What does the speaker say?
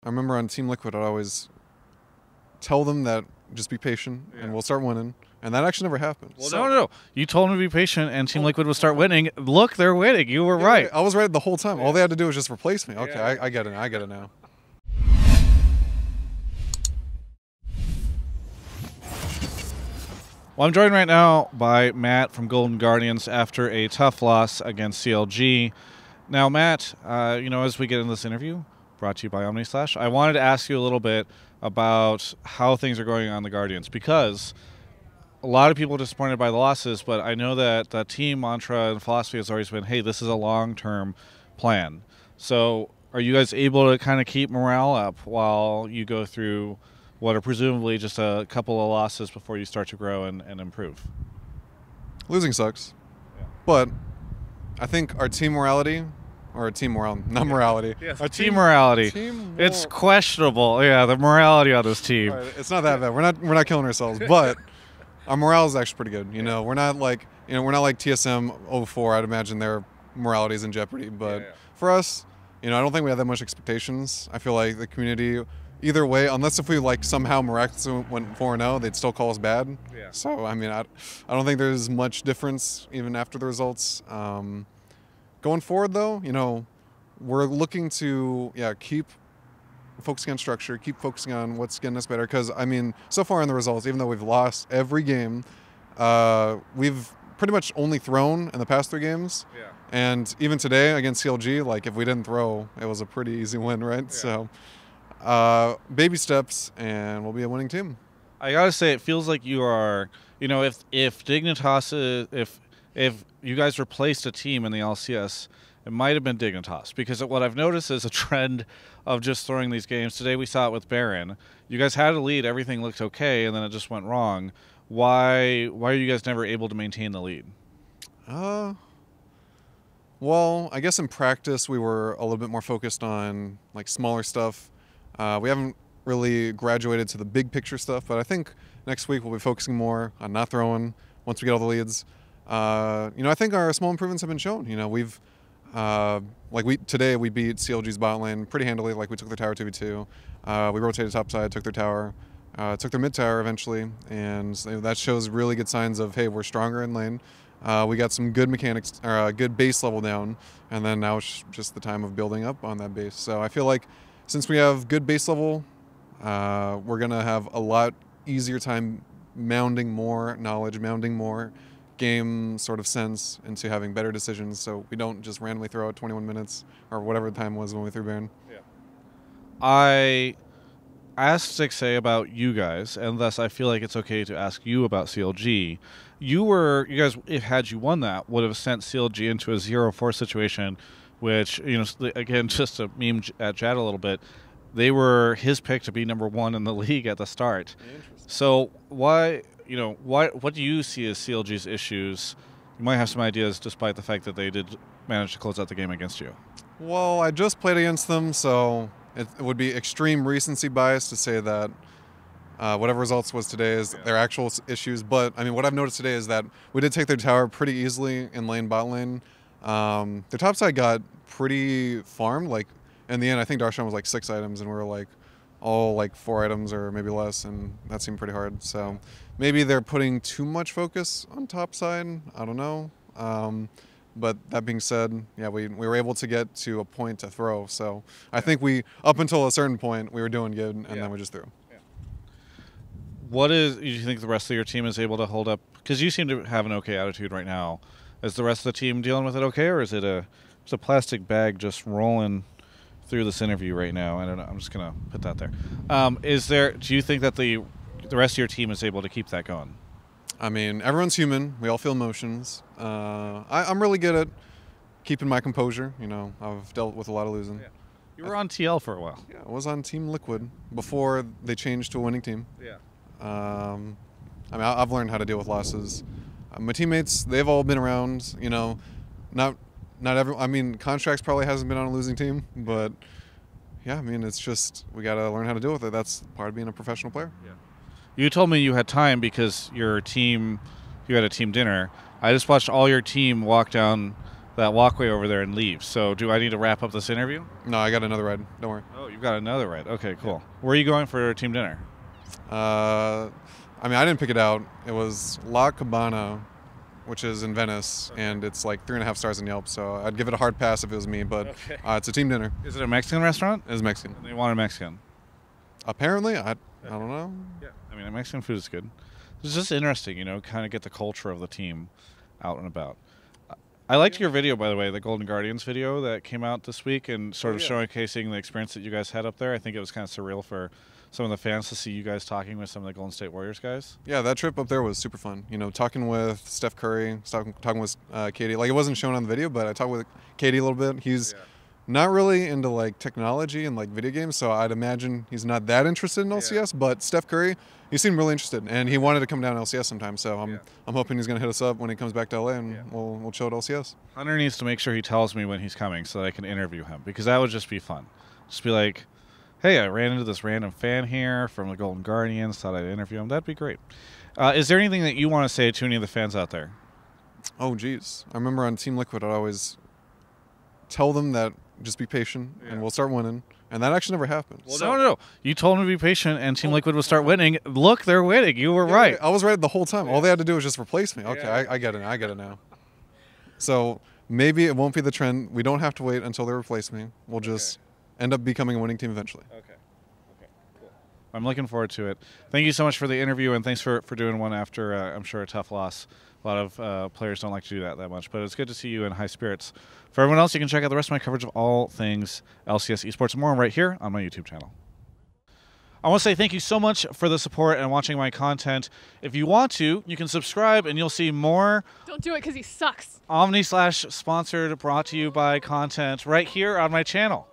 I remember on Team Liquid, I'd always tell them that just be patient and we'll start winning. And that actually never happened. Well, no. You told them to be patient, and Team Liquid would start winning. Look, they're winning. You were right. I was right the whole time. All they had to do was just replace me. Okay, I get it. I get it now. Well, I'm joined right now by Matt from Golden Guardians after a tough loss against CLG. Now, Matt, as we get into this interview, brought to you by OmniSlash, I wanted to ask you a little bit about how things are going on the Guardians, because a lot of people are disappointed by the losses, but I know that the team mantra and philosophy has always been, hey, this is a long-term plan. So are you guys able to kind of keep morale up while you go through what are presumably just a couple of losses before you start to grow and improve? Losing sucks. But I think our team morality, or team morale, not morality. Yes, our team morality. It's questionable. Yeah, the morality on this team. Right, it's not that bad. We're not killing ourselves, but our morale is actually pretty good. We're not like TSM 04. I'd imagine their morality is in jeopardy. But for us, I don't think we have that much expectations. I feel like the community, either way, unless if we somehow miraculously went 4-0, they'd still call us bad. Yeah. So I don't think there's much difference even after the results. Going forward, though, we're looking to keep focusing on structure, keep focusing on what's getting us better. Because so far in the results, even though we've lost every game, we've pretty much only thrown in the past 3 games. Yeah. And even today against CLG, if we didn't throw, it was a pretty easy win, right? Yeah. So baby steps, and we'll be a winning team. I gotta say, it feels like you are, if Dignitas, if you guys replaced a team in the LCS, it might have been Dignitas, because what I've noticed is a trend of just throwing these games. Today we saw it with Baron. You guys had a lead, everything looked okay, and then it just went wrong. Why are you guys never able to maintain the lead? Well, I guess in practice we were a little bit more focused on smaller stuff. We haven't really graduated to the big picture stuff, but I think next week we'll be focusing more on not throwing once we get all the leads. I think our small improvements have been shown. We've today we beat CLG's bot lane pretty handily. We took their tower 2v2. We rotated topside, took their tower, took their mid tower eventually, and that shows really good signs of, hey, we're stronger in lane. We got some good mechanics, good base level down, and then now it's just the time of building up on that base. So I feel like since we have good base level, we're gonna have a lot easier time mounding more knowledge, mounding more game sort of sense into having better decisions, so we don't just randomly throw out 21 minutes or whatever the time was when we threw Baron. Yeah. I asked 6A about you guys, and thus I feel like it's okay to ask you about CLG. You guys, if had you won that, would have sent CLG into a 0-4 situation, which, again, just to meme at Jad a little bit, they were his pick to be number 1 in the league at the start. So what do you see as CLG's issues? You might have some ideas, despite the fact that they did manage to close out the game against you. Well, I just played against them, so it would be extreme recency bias to say that whatever results was today is their actual issues. But what I've noticed today is that we did take their tower pretty easily in lane, bot lane. Their top side got pretty farmed. In the end, I think Darshan was 6 items, and we were all 4 items or maybe less, and that seemed pretty hard. So maybe they're putting too much focus on top side. I don't know. But that being said, we were able to get to a point to throw. So I think up until a certain point, we were doing good, and then we just threw. Yeah. Do you think the rest of your team is able to hold up? Because you seem to have an okay attitude right now. Is the rest of the team dealing with it okay, or is it a plastic bag just rolling through this interview right now? I don't know. I'm just gonna put that there. Do you think that the rest of your team is able to keep that going? Everyone's human. We all feel emotions. I'm really good at keeping my composure. I've dealt with a lot of losing. Yeah. You were on TL for a while. Yeah, I was on Team Liquid before they changed to a winning team. Yeah. I've learned how to deal with losses. My teammates, they've all been around. Not every. Contracts probably hasn't been on a losing team, but yeah, it's just we gotta learn how to deal with it. That's part of being a professional player. Yeah. You told me you had time because you had a team dinner. I just watched all your team walk down that walkway over there and leave. So do I need to wrap up this interview? No, I got another ride. Don't worry. Oh, Oh, you've got another right. Okay, cool. Where are you going for team dinner? I mean, I didn't pick it out. It was La Cabana, which is in Venice, and it's like 3.5 stars in Yelp. So I'd give it a hard pass if it was me, but it's a team dinner. Is it a Mexican restaurant? It's Mexican. They want a Mexican. Apparently, I don't know. Yeah. I mean, Mexican food is good. It's just interesting, kind of get the culture of the team out and about. I liked your video, by the way, the Golden Guardians video that came out this week and sort of showcasing the experience that you guys had up there. I think it was kind of surreal for some of the fans to see you guys talking with some of the Golden State Warriors guys. Yeah, that trip up there was super fun. Talking with Steph Curry, talking with Katie. Like, it wasn't shown on the video, but I talked with Katie a little bit. He's not really into like technology and like video games, so I'd imagine he's not that interested in LCS. But Steph Curry, he seemed really interested, and he wanted to come down to LCS sometime. So I'm hoping he's going to hit us up when he comes back to LA, and we'll chill at LCS. Hunter needs to make sure he tells me when he's coming so that I can interview him, because that would just be fun. Just be like, hey, I ran into this random fan here from the Golden Guardians, thought I'd interview him. That'd be great. Is there anything that you want to say to any of the fans out there? Oh, geez. I remember on Team Liquid, I'd always tell them that just be patient, and we'll start winning. And that actually never happened. Well, no. You told them to be patient, and Team Liquid would start winning. Look, they're winning. You were right. I was right the whole time. All they had to do was just replace me. Okay, I get it. I get it now. So maybe it won't be the trend. We don't have to wait until they replace me. We'll just end up becoming a winning team eventually. Okay, cool. I'm looking forward to it. Thank you so much for the interview, and thanks for doing one after, I'm sure, a tough loss. A lot of players don't like to do that much, but it's good to see you in high spirits. For everyone else, you can check out the rest of my coverage of all things LCS esports and more right here on my YouTube channel. I want to say thank you so much for the support and watching my content. If you want to, you can subscribe and you'll see more. Don't do it because he sucks. Omni/sponsored, brought to you by content right here on my channel.